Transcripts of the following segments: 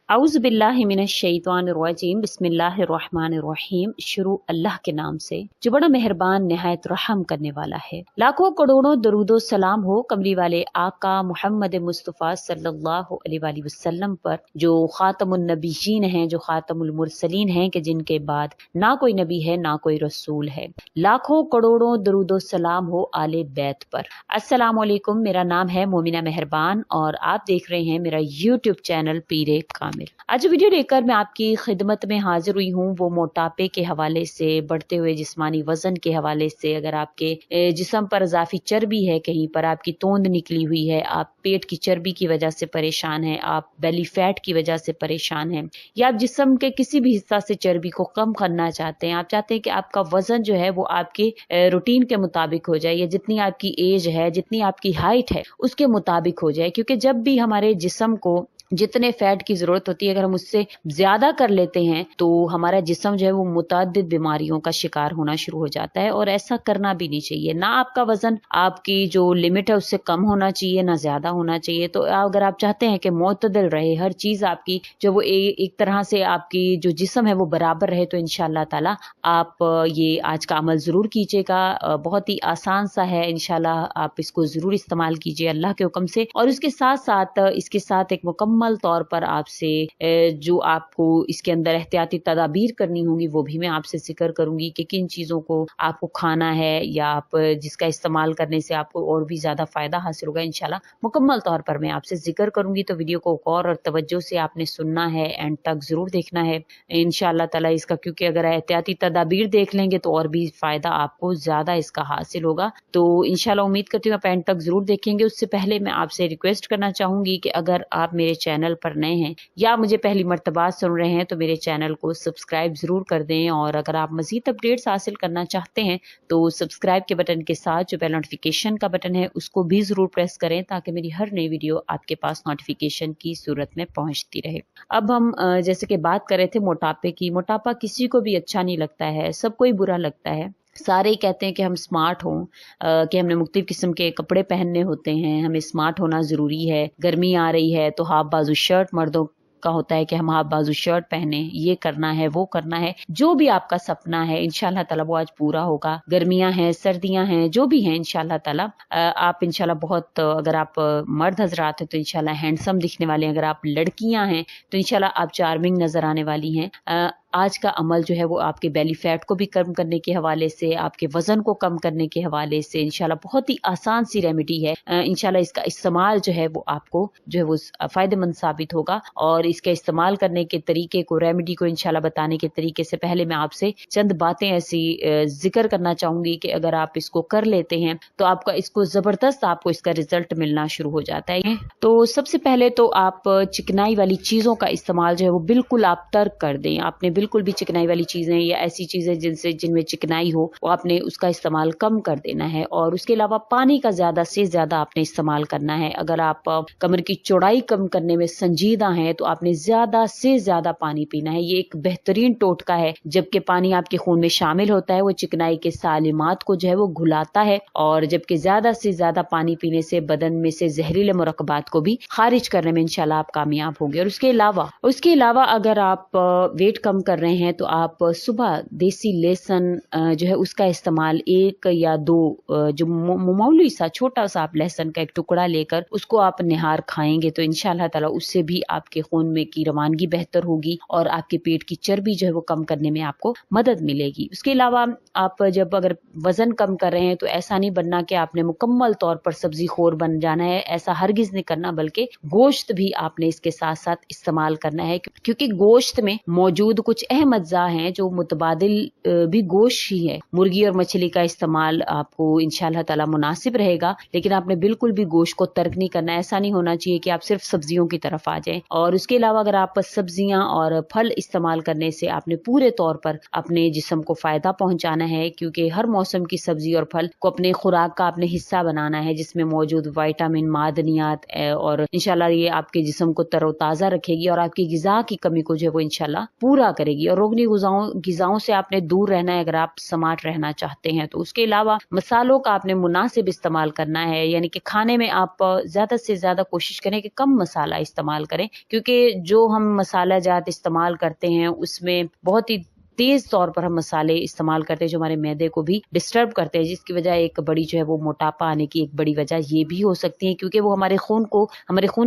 औज़ु बिल्लाहि मिनश शैतानिर रजीम बिस्मिल्लाहिर्रहमानिर्रहीम। शुरू अल्लाह के नाम से जो बड़ा मेहरबान निहायत रहम करने वाला है। लाखों करोड़ों दरूदो सलाम हो कमली वाले आका मोहम्मद मुस्तफ़ा सल्लल्लाहु अलैहि वसल्लम पर, जो खातमुन नबीयीन हैं, जो खातमुल मुरसलीन हैं, कि जिनके बाद ना कोई नबी है ना कोई रसूल है। लाखों करोड़ों दरूदो सलाम हो आले बैत पर। अस्सलाम वालेकुम, मेरा नाम है मोमिना मेहरबान और आप देख रहे हैं मेरा यूट्यूब चैनल पीरे कामिल। आज जो वीडियो लेकर मैं आपकी खिदमत में हाजिर हुई हूँ वो मोटापे के हवाले से, बढ़ते हुए जिस्मानी वजन के हवाले से। अगर आपके जिस्म पर इजाफी चर्बी है, कहीं पर आपकी तोंद निकली हुई है, आप पेट की चर्बी की वजह से परेशान हैं, आप बेली फैट की वजह से परेशान हैं, या आप जिस्म के किसी भी हिस्सा से चर्बी को कम करना चाहते हैं, आप चाहते हैं कि आपका वजन जो है वो आपके रूटीन के मुताबिक हो जाए, या जितनी आपकी एज है, जितनी आपकी हाइट है उसके मुताबिक हो जाए। क्योंकि जब भी हमारे जिस्म को जितने फैट की जरूरत होती है, अगर हम उससे ज्यादा कर लेते हैं तो हमारा जिस्म जो है वो मुतअद्दिद बीमारियों का शिकार होना शुरू हो जाता है, और ऐसा करना भी नहीं चाहिए। ना आपका वजन आपकी जो लिमिट है उससे कम होना चाहिए, ना ज्यादा होना चाहिए। तो अगर आप चाहते हैं कि मुतदल रहे हर चीज आपकी, जो वो एक तरह से आपकी जो जिस्म है वो बराबर रहे, तो इंशाअल्लाह ताला आप ये आज का अमल जरूर कीजिएगा। बहुत ही आसान सा है, इंशाअल्लाह आप इसको जरूर इस्तेमाल कीजिए अल्लाह के हुक्म से। और उसके साथ साथ इसके साथ एक मुकम्मल तौर पर आपसे जो आपको इसके अंदर एहतियाती तदाबीर करनी होंगी वो भी मैं आपसे जिक्र करूंगी कि किन चीजों को आपको खाना है, या आप जिसका इस्तेमाल करने से आपको और भी ज्यादा फायदा हासिल होगा। इंशाल्लाह मुकम्मल तौर पर मैं आपसे जिक्र करूंगी, तो वीडियो को गौर और तवज्जो से आपने सुनना है, एंड तक जरूर देखना है इंशाल्लाह ताला इसका। क्योंकि अगर एहतियाती तदाबीर देख लेंगे तो और भी फायदा आपको ज्यादा इसका हासिल होगा। तो इंशाल्लाह उम्मीद करती हूँ आप एंड तक जरूर देखेंगे। उससे पहले मैं आपसे रिक्वेस्ट करना चाहूंगी कि अगर आप मेरे चैनल पर नए हैं या मुझे पहली मर्तबा सुन रहे हैं तो मेरे चैनल को सब्सक्राइब जरूर कर दें। और अगर आप मजीद अपडेट्स हासिल करना चाहते हैं तो सब्सक्राइब के बटन के साथ जो बेल नोटिफिकेशन का बटन है उसको भी जरूर प्रेस करें, ताकि मेरी हर नई वीडियो आपके पास नोटिफिकेशन की सूरत में पहुंचती रहे। अब हम जैसे कि बात कर रहे थे मोटापे की। मोटापा किसी को भी अच्छा नहीं लगता है, सबको ही बुरा लगता है। सारे ही कहते हैं कि हम स्मार्ट हों, कि हमने मुख्तलिफ किस्म के कपड़े पहनने होते हैं, हमें स्मार्ट होना ज़रूरी है। गर्मी आ रही है तो हाफ बाजू शर्ट, मर्दों का होता है कि हम हाफ बाजू शर्ट पहने, ये करना है वो करना है। जो भी आपका सपना है इंशाल्लाह ताला वो आज पूरा होगा। गर्मियां हैं, सर्दियां हैं, जो भी हैं इंशाल्लाह ताला आप इंशाल्लाह बहुत, अगर आप मर्द हजरात हैं तो इंशाल्लाह हैंडसम दिखने वाले हैं, अगर आप लड़कियां हैं तो इंशाल्लाह आप चार्मिंग नजर आने वाली हैं। आज का अमल जो है वो आपके बेली फैट को भी कम करने के हवाले से, आपके वजन को कम करने के हवाले से इंशाल्लाह बहुत ही आसान सी रेमेडी है। इंशाल्लाह इसका इस्तेमाल जो है वो आपको जो है वो फायदेमंद साबित होगा। और इसके इस्तेमाल करने के तरीके को, रेमेडी को इंशाल्लाह बताने के तरीके से पहले मैं आपसे चंद बातें ऐसी जिक्र करना चाहूंगी कि अगर आप इसको कर लेते हैं तो आपका इसको जबरदस्त आपको इसका रिजल्ट मिलना शुरू हो जाता है। तो सबसे पहले तो आप चिकनाई वाली चीजों का इस्तेमाल जो है वो बिल्कुल आप तर्क कर दें। आपने बिल्कुल भी चिकनाई वाली चीजें या ऐसी चीजें जिनमें चिकनाई हो वो आपने उसका इस्तेमाल कम कर देना है। और उसके अलावा पानी का ज्यादा से ज्यादा आपने इस्तेमाल करना है। अगर आप कमर की चौड़ाई कम करने में संजीदा हैं तो आपने ज्यादा से ज्यादा पानी पीना है। ये एक बेहतरीन टोटका है। जबकि पानी आपके खून में शामिल होता है वो चिकनाई के सालिमात को जो है वो घुलाता है, और जबकि ज्यादा से ज्यादा पानी पीने से बदन में से जहरीले मुरक्कबात को भी खारिज करने में इंशाल्लाह आप कामयाब होंगे। और उसके अलावा अगर आप वेट कम कर रहे हैं तो आप सुबह देसी लहसुन जो है उसका इस्तेमाल, एक या दो जो मामूली सा छोटा सा आप लहसुन का एक टुकड़ा लेकर उसको आप निहार खाएंगे तो इंशाल्लाह ताला उससे भी आपके खून में की रवानगी बेहतर होगी और आपके पेट की चर्बी जो है वो कम करने में आपको मदद मिलेगी। उसके अलावा आप जब अगर वजन कम कर रहे हैं तो ऐसा नहीं बनना कि आपने मुकम्मल तौर पर सब्जी खोर बन जाना है, ऐसा हरगिज नहीं करना, बल्कि गोश्त भी आपने इसके साथ साथ इस्तेमाल करना है। क्योंकि गोश्त में मौजूद कुछ अहम अज्जा हैं जो मुतबादिल भी गोश्त ही है। मुर्गी और मछली का इस्तेमाल आपको इंशाल्लाह ताला मुनासिब रहेगा, लेकिन आपने बिल्कुल भी गोश्त को तर्क नहीं करना। ऐसा नहीं होना चाहिए कि आप सिर्फ सब्जियों की तरफ आ जाएं। और उसके अलावा अगर आप सब्जियां और फल इस्तेमाल करने से आपने पूरे तौर पर अपने जिस्म को फायदा पहुंचाना है, क्योंकि हर मौसम की सब्जी और फल को अपने खुराक का आपने हिस्सा बनाना है, जिसमें मौजूद विटामिन, मादनियात, और इंशाल्लाह ये आपके जिस्म को तरोताजा रखेगी और आपकी गिजा की कमी को जो है वो इंशाल्लाह पूरा करेगी। करेगी। और रोगनी ग़िज़ाओं से आपने दूर रहना है अगर आप स्मार्ट रहना चाहते हैं तो। उसके अलावा मसालों का आपने मुनासिब इस्तेमाल करना है, यानी कि खाने में आप ज़्यादा से ज़्यादा कोशिश करें कि कम मसाला इस्तेमाल करें, क्योंकि जो हम मसाला जात इस्तेमाल करते हैं उसमें बहुत ही तेज तौर पर हम मसाले इस्तेमाल करते हैं जो हमारे मैदे को भी डिस्टर्ब करते हैं, जिसकी वजह एक बड़ी जो है वो मोटापा आने की एक बड़ी वजह ये भी हो सकती है, क्योंकि वो हमारे खून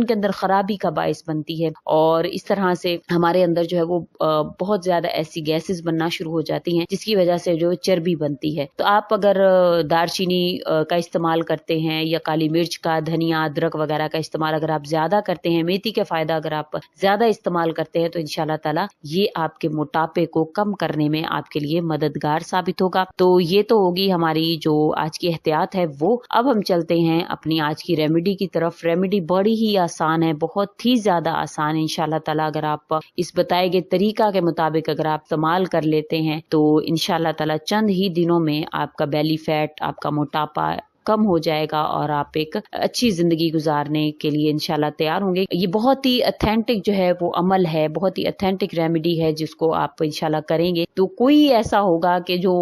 के अंदर खराबी का बायस बनती है और इस तरह से हमारे अंदर जो है वो बहुत ज्यादा ऐसी गैसेस बनना शुरू हो जाती हैं जिसकी वजह से जो चर्बी बनती है। तो आप अगर दालचीनी का इस्तेमाल करते हैं या काली मिर्च का, धनिया, अदरक वगैरह का इस्तेमाल अगर आप ज्यादा करते हैं, मेथी का फायदा अगर आप ज्यादा इस्तेमाल करते हैं तो इंशाल्लाह ताला ये आपके मोटापे को कम करने में आपके लिए मददगार साबित होगा। तो ये तो होगी हमारी जो आज की एहतियात है वो। अब हम चलते हैं अपनी आज की रेमेडी की तरफ। रेमेडी बड़ी ही आसान है, बहुत ही ज्यादा आसान है। इंशाल्लाह ताला अगर आप इस बताए गए तरीका के मुताबिक अगर आप इस्तेमाल कर लेते हैं तो इंशाल्लाह ताला चंद ही दिनों में आपका बेली फैट, आपका मोटापा कम हो जाएगा और आप एक अच्छी जिंदगी गुजारने के लिए इंशाल्लाह तैयार होंगे। ये बहुत ही ऑथेंटिक जो है वो अमल है, बहुत ही ऑथेंटिक रेमेडी है जिसको आप इंशाल्लाह करेंगे तो कोई ऐसा होगा कि जो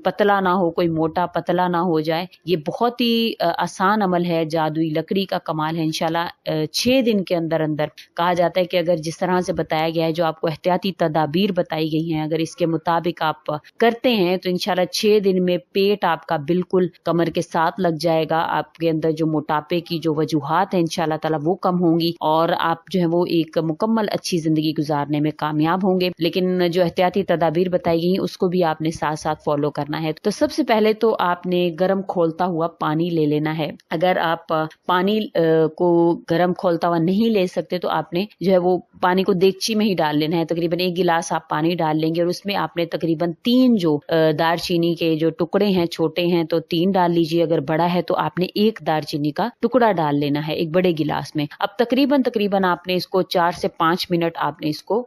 पतला ना हो, कोई मोटा पतला ना हो जाए। ये बहुत ही आसान अमल है, जादुई लकड़ी का कमाल है। इंशाल्लाह 6 दिन के अंदर अंदर कहा जाता है कि अगर जिस तरह से बताया गया है, जो आपको एहतियाती तदाबीर बताई गई हैं, अगर इसके मुताबिक आप करते हैं तो इंशाल्लाह 6 दिन में पेट आपका बिल्कुल कमर के साथ लग जाएगा। आपके अंदर जो मोटापे की जो वजूहात है इंशाल्लाह ताला वो कम होंगी और आप जो है वो एक मुकम्मल अच्छी जिंदगी गुजारने में कामयाब होंगे। लेकिन जो एहतियाती तदाबीर बताई गई उसको भी आपने साथ साथ फॉलो करना है। तो सबसे पहले तो आपने गर्म खोलता हुआ पानी ले लेना है। अगर आप पानी को गर्म खोलता हुआ नहीं ले सकते तो आपने जो है वो पानी को देगची में ही डाल लेना है। तकरीबन 1 गिलास आप पानी डाल लेंगे और उसमें आपने तकरीबन 3 जो दालचीनी के जो टुकड़े हैं, छोटे हैं तो 3 डाल लीजिए, अगर बड़ा है तो आपने 1 दालचीनी का टुकड़ा डाल लेना है एक बड़े गिलास में। अब तकरीबन आपने इसको 4 से 5 मिनट आपने इसको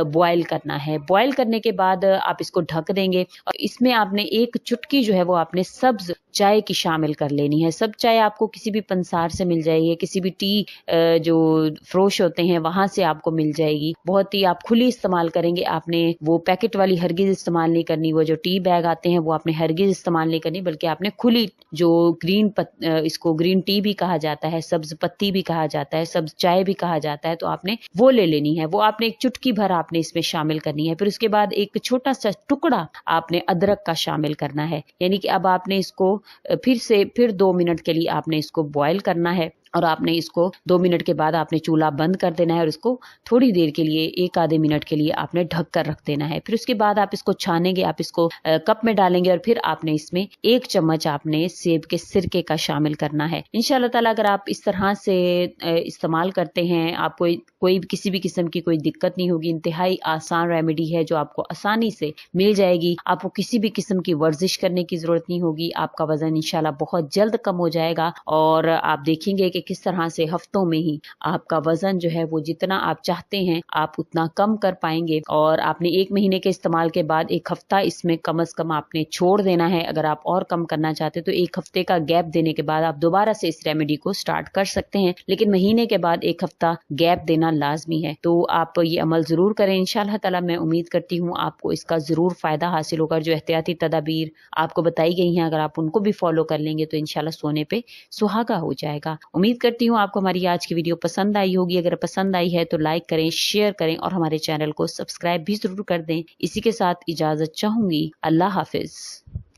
बॉयल करना है। बॉयल करने के बाद आप इसको ढक देंगे और इसमें आपने 1 चुटकी जो है वो आपने सब्ज चाय की शामिल कर लेनी है। सब चाय आपको किसी भी पंसार से मिल जाएगी, किसी भी टी जो फरोश होते हैं वहां से आपको मिल जाएगी। बहुत ही आप खुली इस्तेमाल करेंगे, आपने वो पैकेट वाली हरगिज इस्तेमाल नहीं करनी, वो जो टी बैग आते हैं वो आपने हरगिज इस्तेमाल नहीं करनी, बल्कि आपने खुली जो इसको ग्रीन टी भी कहा जाता है, सब्ज पत्ती भी कहा जाता है, सब्ज चाय भी कहा जाता है, तो आपने वो ले लेनी है। वो आपने 1 चुटकी भर आपने इसमें शामिल करनी है। फिर उसके बाद एक छोटा सा टुकड़ा आपने अदरक का शामिल करना है। यानी कि अब आपने इसको फिर 2 मिनट के लिए आपने इसको बॉयल करना है और आपने इसको 2 मिनट के बाद आपने चूल्हा बंद कर देना है और इसको थोड़ी देर के लिए 1 आधे मिनट के लिए आपने ढक कर रख देना है। फिर उसके बाद आप इसको छानेंगे, आप इसको कप में डालेंगे और फिर आपने इसमें 1 चम्मच आपने सेब के सिरके का शामिल करना है। इंशाल्लाह ताला अगर आप इस तरह से इस्तेमाल करते हैं, आपको कोई किसी भी किस्म की कोई दिक्कत नहीं होगी। इंतहाई आसान रेमेडी है जो आपको आसानी से मिल जाएगी। आपको किसी भी किस्म की वर्जिश करने की जरूरत नहीं होगी। आपका वजन इंशाल्लाह बहुत जल्द कम हो जाएगा और आप देखेंगे कि किस तरह से हफ्तों में ही आपका वजन जो है वो जितना आप चाहते हैं आप उतना कम कर पाएंगे। और आपने 1 महीने के इस्तेमाल के बाद 1 हफ्ता इसमें कम से कम आपने छोड़ देना है। अगर आप और कम करना चाहते तो 1 हफ्ते का गैप देने के बाद आप दोबारा से इस रेमेडी को स्टार्ट कर सकते हैं, लेकिन महीने के बाद 1 हफ्ता गैप देना लाजमी है। तो आप ये अमल जरूर करें। इंशाल्लाह ताला मैं उम्मीद करती हूँ आपको इसका जरूर फायदा हासिल होगा। जो एहतियाती तदाबीर आपको बताई गई हैं अगर आप उनको भी फॉलो कर लेंगे तो इंशाल्लाह सोने पे सुहागा हो जाएगा। उम्मीद करती हूँ आपको हमारी आज की वीडियो पसंद आई होगी। अगर पसंद आई है तो लाइक करें, शेयर करें और हमारे चैनल को सब्सक्राइब भी जरूर कर दें। इसी के साथ इजाजत चाहूंगी। अल्लाह हाफिज।